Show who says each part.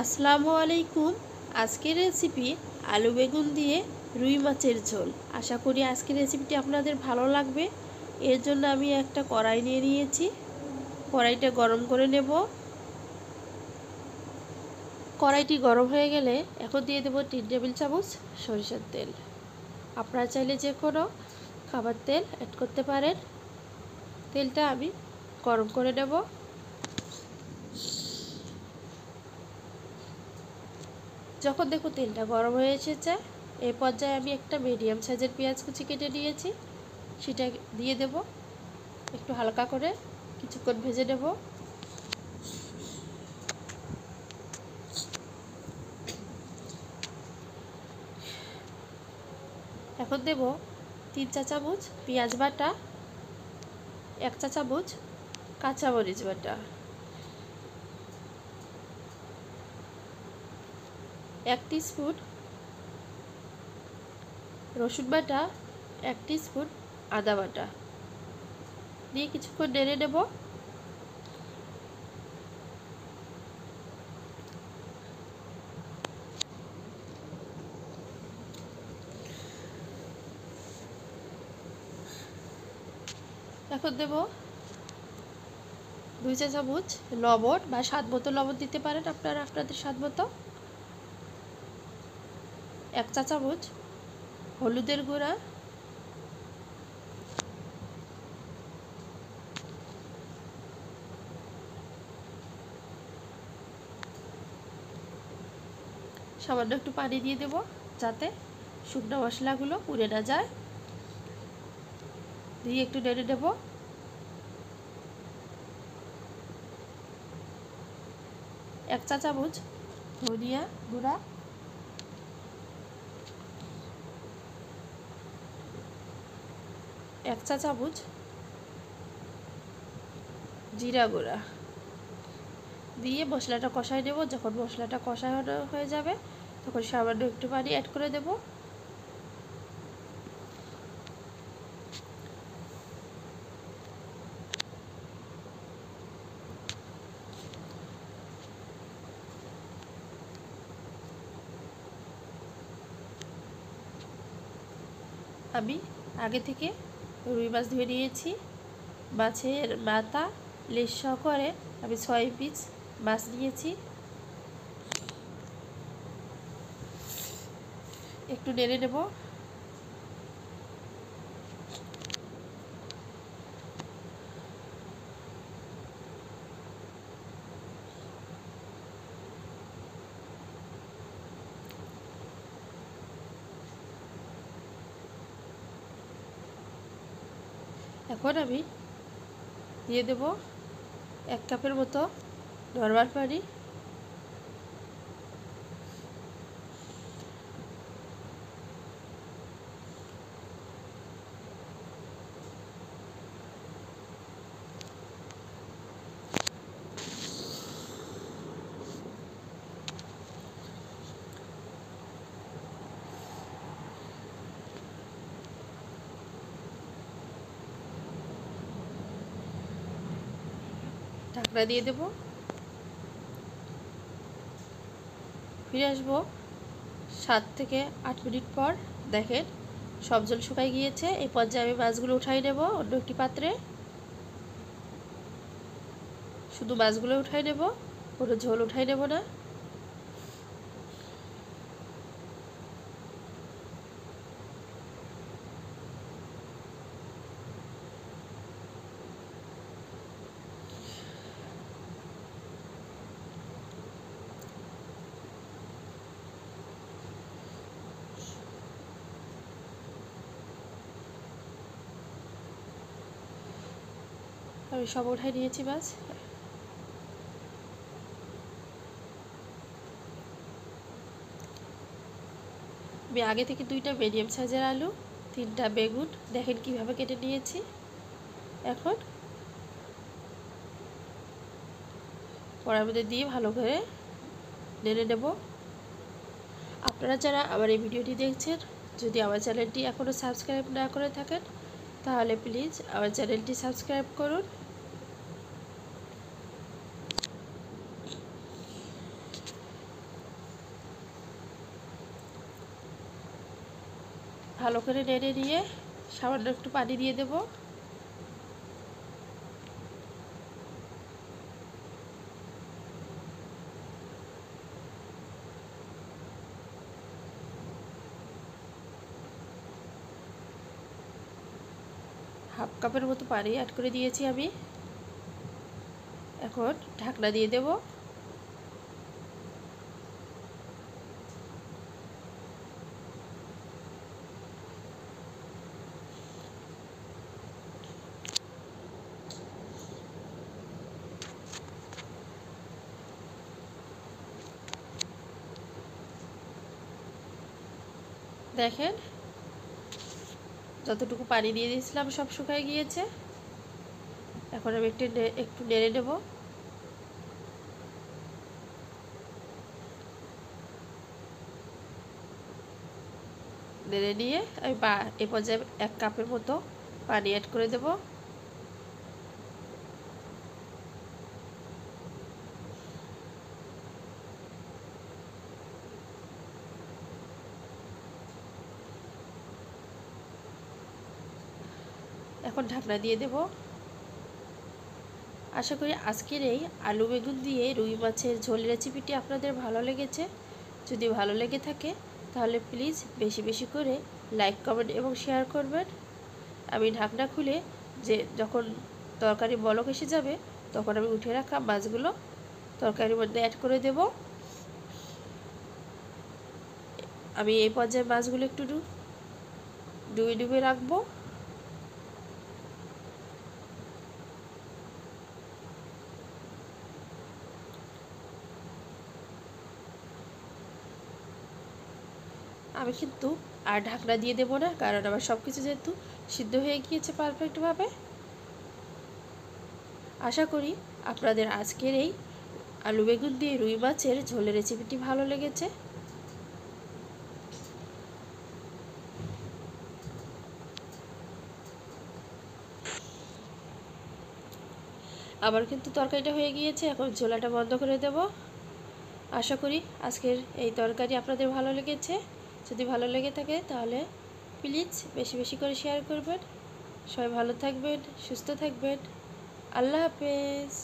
Speaker 1: আসসালামু আলাইকুম। আজকের রেসিপি আলু বেগুন দিয়ে রুই মাছের ঝোল। আশা করি আজকের রেসিপিটি আপনাদের ভালো লাগবে। এর জন্য আমি একটা কড়াই নিয়ে নিয়েছি। কড়াইটা গরম করে নেব। কড়াইটি গরম হয়ে গেলে এখন দিয়ে দেব 3 টেবিল চামচ সরিষার তেল। আপনারা চাইলে যে কোনো খাবার তেল অ্যাড করতে পারেন। তেলটা আমি গরম করে নেব। যখন দেখো তেলটা গরম হয়ে এসেছে, এই পর্যায়ে আমি একটা মিডিয়াম সাইজের পেঁয়াজ কুচি কেটে নিয়েছি, সেটা দিয়ে দেব। একটু হালকা করে কিছুক্ষণ ভেজে নেব। এখন দেব 3 চা চামচ পেঁয়াজ বাটা, 1 চা চামচ কাঁচামরিচ বাটা, 1 টিস্পুন রসুন বাটা, 1 টিস্পুন আদা বাটা দিয়ে কিছুক্ষণ নেড়ে নেব। এখন দেব 2 চা চামচ লবণ বা স্বাদ মতো লবণ দিতে পারেন আপনারা আপনাদের স্বাদ মতো, 1 চা চামচ হলুদের গুঁড়া, 'সামান্য একটু পানি দিয়ে দেব যাতে শুকনো মশলাগুলো পুড়ে না যায়। দিয়ে একটু নেড়ে নেব। 1 চা চামচ ধনিয়া গুঁড়া, 1 চা চামচ জিরা গুঁড়া দিয়ে মশলাটা কষাই নেব। যখন মশলাটা কষানো হয়ে যাবে তখন সামান্য একটু পানি অ্যাড করে দেব। আমি আগে থেকে রুই মাছ ধুয়ে নিয়েছি। মাছের মাথা লেজ সহকারে আমি 6 পিস মাছ নিয়েছি। একটু নেড়ে নেব। এখন আমি দিয়ে দেব 1 কাপের মতো নরমাল পানি। ঢাকনা দিয়ে দেব। ফিরে আসবো 7 থেকে 8 মিনিট পর। দেখেন সব জল শুকাই গিয়েছে। এই পর্যায়ে আমি মাছগুলো উঠাই নেব অন্য একটি পাত্রে। শুধু মাছগুলো উঠাই নেব, কোনো ঝোল উঠাই নেব না। আমি সব উঠাই নিয়েছি মাছ। আমি আগে থেকে 2টা মিডিয়াম সাইজের আলু, 3টা বেগুন দেখেন কিভাবে কেটে নিয়েছি। এখন কড়াইয়ের মধ্যে দিয়ে ভালো করে নেড়ে নেব। আপনারা যারা আমার এই ভিডিওটি দেখছেন, যদি আমার চ্যানেলটি এখনও সাবস্ক্রাইব না করে থাকেন তাহলে প্লিজ আমার চ্যানেলটি সাবস্ক্রাইব করুন। ভালো করে নেড়ে নিয়ে সামান্য একটু পানি দিয়ে দেব। হাফ কাপের মতো পানি অ্যাড করে দিয়েছি আমি। এখন ঢাকনা দিয়ে দেব। দেখেন যতটুকু পানি দিয়ে দিয়েছিলাম সব শুকিয়ে গিয়েছে। এখন আমি একটু নেড়ে নেব। নেড়ে নিয়ে আমি এ পর্যায়ে 1 কাপের মতো পানি অ্যাড করে দেব। এখন ঢাকনা দিয়ে দেব। আশা করি আজকের এই আলু বেগুন দিয়ে রুই মাছের ঝোল রেসিপিটি আপনাদের ভালো লেগেছে। যদি ভালো লেগে থাকে তাহলে প্লিজ বেশি বেশি করে লাইক, কমেন্ট এবং শেয়ার করবেন। আমি ঢাকনা খুলে যখন তরকারি বলক এসে যাবে তখন আমি উঠে রাখা মাছগুলো তরকারির মধ্যে অ্যাড করে দেব। আমি এই পর্যায়ে মাছগুলো একটু ডুবিয়ে রাখবো। আমি কিন্তু আর ঢাকনা দিয়ে দেবো না, কারণ আমার সব কিছু যেহেতু সিদ্ধ হয়ে গিয়েছে পারফেক্টভাবে। আশা করি আপনাদের আজকের এই আলু বেগুন দিয়ে রুই মাছের ঝোলের রেসিপিটি ভালো লেগেছে। আমার কিন্তু তরকারিটা হয়ে গিয়েছে, এখন ঝোলাটা বন্ধ করে দেব। আশা করি আজকের এই তরকারি আপনাদের ভালো লেগেছে। যদি ভালো লেগে থাকে তাহলে প্লিজ বেশি বেশি করে শেয়ার করবেন। সবাই ভালো থাকবেন, সুস্থ থাকবেন। আল্লাহ হাফেজ।